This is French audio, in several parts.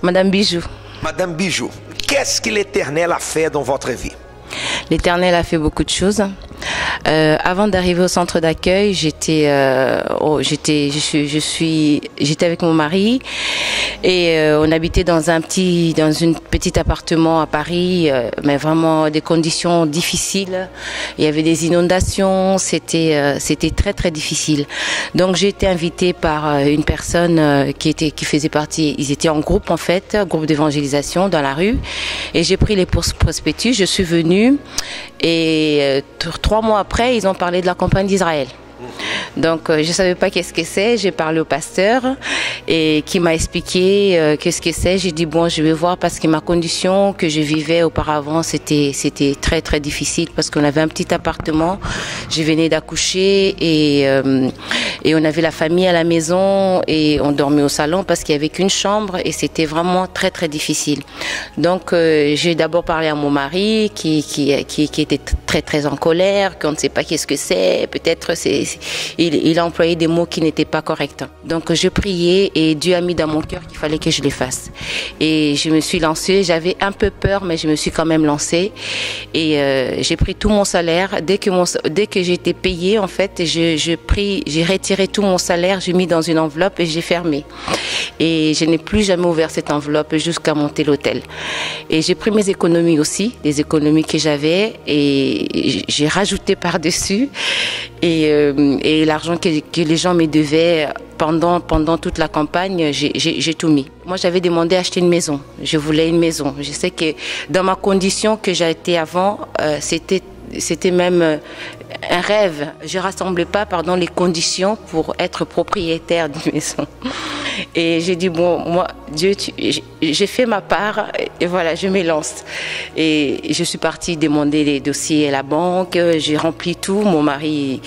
Madame Bijou. Madame Bijou, qu'est-ce que l'Éternel a fait dans votre vie? L'Éternel a fait beaucoup de choses. Avant d'arriver au centre d'accueil, j'étais avec mon mari et on habitait dans un petit appartement à Paris, mais vraiment des conditions difficiles. Il y avait des inondations, c'était très très difficile. Donc j'ai été invitée par une personne qui faisait partie, ils étaient en groupe en fait, groupe d'évangélisation dans la rue, et j'ai pris les prospectus, je suis venue et 3 mois après, ils ont parlé de la campagne d'Israël. Donc, je ne savais pas qu'est-ce que c'est. J'ai parlé au pasteur et qui m'a expliqué qu'est-ce que c'est. J'ai dit, bon, je vais voir parce que ma condition que je vivais auparavant, c'était très, très difficile parce qu'on avait un petit appartement. Je venais d'accoucher et on avait la famille à la maison et on dormait au salon parce qu'il n'y avait qu'une chambre et c'était vraiment très, très difficile. Donc, j'ai d'abord parlé à mon mari qui était très, très en colère, qu'on ne sait pas qu'est-ce que c'est. Peut-être il a employé des mots qui n'étaient pas corrects. Donc je priais et Dieu a mis dans mon cœur qu'il fallait que je les fasse. Et je me suis lancée, j'avais un peu peur mais je me suis quand même lancée. Et j'ai pris tout mon salaire. Dès que j'ai été payée, en fait, j'ai retiré tout mon salaire, j'ai mis dans une enveloppe et j'ai fermé. Et je n'ai plus jamais ouvert cette enveloppe jusqu'à monter l'hôtel. Et j'ai pris mes économies aussi, les économies que j'avais et j'ai rajouté par-dessus. Et l'argent que les gens me devaient pendant toute la campagne, j'ai tout mis. Moi, j'avais demandé d'acheter une maison. Je voulais une maison. Je sais que dans ma condition que j'ai été avant, c'était même un rêve. Je ne rassemblais pas les conditions pour être propriétaire d'une maison. Et j'ai dit, bon, moi, Dieu, j'ai fait ma part et voilà, je me lance. Et je suis partie demander les dossiers à la banque, j'ai rempli tout. Mon mari,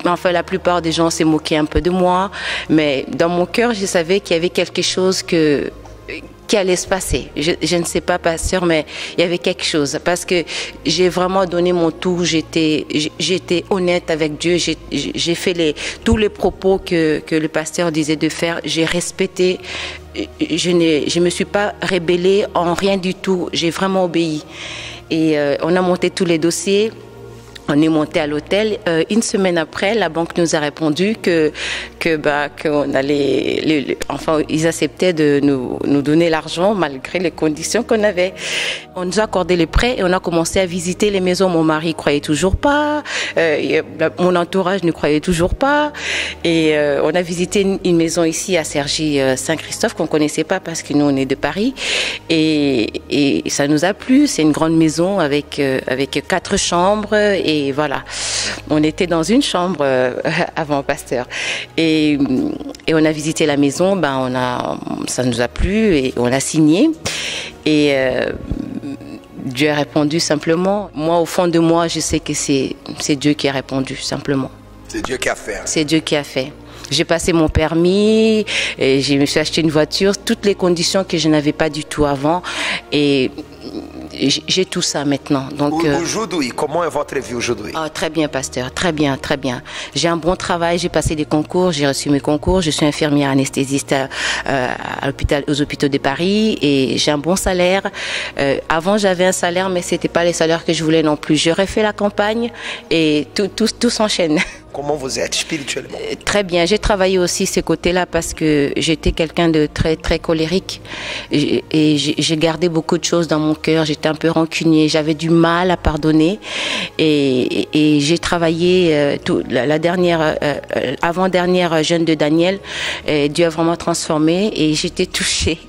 enfin, la plupart des gens s'est moqué un peu de moi, mais dans mon cœur, je savais qu'il y avait quelque chose qui allait se passer. Je ne sais pas, pasteur, mais il y avait quelque chose. Parce que j'ai vraiment donné mon tout. J'étais honnête avec Dieu. J'ai fait tous les propos que le pasteur disait de faire. J'ai respecté. Je me suis pas rébellée en rien du tout. J'ai vraiment obéi. Et on a monté tous les dossiers. On est monté à l'hôtel. Une semaine après, la banque nous a répondu qu'on allait, enfin, ils acceptaient de nous donner l'argent malgré les conditions qu'on avait. On nous a accordé les prêts et on a commencé à visiter les maisons. Mon mari croyait toujours pas, mon entourage ne croyait toujours pas. Et on a visité une maison ici à Cergy-Saint-Christophe qu'on connaissait pas parce que nous on est de Paris. Et ça nous a plu. C'est une grande maison avec 4 chambres. Et voilà, on était dans une chambre avant pasteur. Et on a visité la maison, ça nous a plu et on a signé. Et Dieu a répondu simplement. Moi, au fond de moi, je sais que c'est Dieu qui a répondu simplement. C'est Dieu qui a fait. C'est Dieu qui a fait. J'ai passé mon permis, et je me suis acheté une voiture, toutes les conditions que je n'avais pas du tout avant. Et j'ai tout ça maintenant. Donc, aujourd'hui, comment est votre vie aujourd'hui? Très bien, pasteur, très bien, très bien. J'ai un bon travail, j'ai passé des concours, j'ai reçu mes concours, je suis infirmière anesthésiste aux hôpitaux de Paris et j'ai un bon salaire. Avant, j'avais un salaire, mais c'était pas les salaires que je voulais non plus. Je refais la campagne et tout s'enchaîne. Comment vous êtes spirituellement? Très bien. J'ai travaillé aussi ces côtés-là parce que j'étais quelqu'un de très, très colérique. Et j'ai gardé beaucoup de choses dans mon cœur. J'étais un peu rancunier. J'avais du mal à pardonner. Et j'ai travaillé avant-dernière jeûne de Daniel. Dieu a vraiment transformé et j'étais touchée.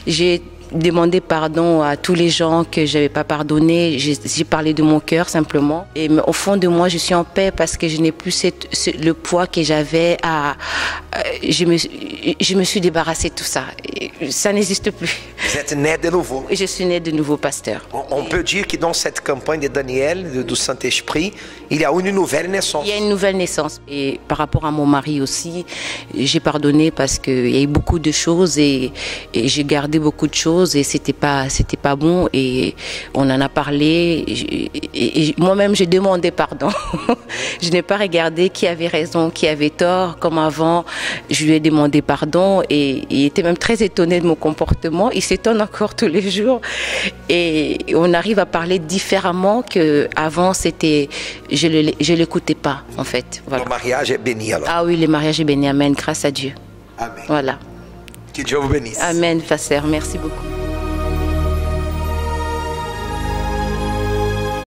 J'ai demandé pardon à tous les gens que je n'avais pas pardonné. J'ai parlé de mon cœur simplement. Et au fond de moi, je suis en paix parce que je n'ai plus le poids que j'avais je me suis débarrassée de tout ça. Ça n'existe plus. Vous êtes né de nouveau. Je suis né de nouveau, pasteur. On peut dire que dans cette campagne de Daniel, du Saint-Esprit, il y a une nouvelle naissance. Il y a une nouvelle naissance. Et par rapport à mon mari aussi, j'ai pardonné parce qu'il y a eu beaucoup de choses et j'ai gardé beaucoup de choses. chose et c'était pas bon et on en a parlé et moi-même j'ai demandé pardon. Je n'ai pas regardé qui avait raison, qui avait tort. Comme avant, je lui ai demandé pardon et il était même très étonné de mon comportement. Il s'étonne encore tous les jours et on arrive à parler différemment qu'avant. C'était, je l'écoutais pas en fait. Voilà. Le mariage est béni alors. Ah oui, le mariage est béni. Amen. Grâce à Dieu. Amen. Voilà. Que Dieu vous bénisse. Amen, pasteur. Merci beaucoup.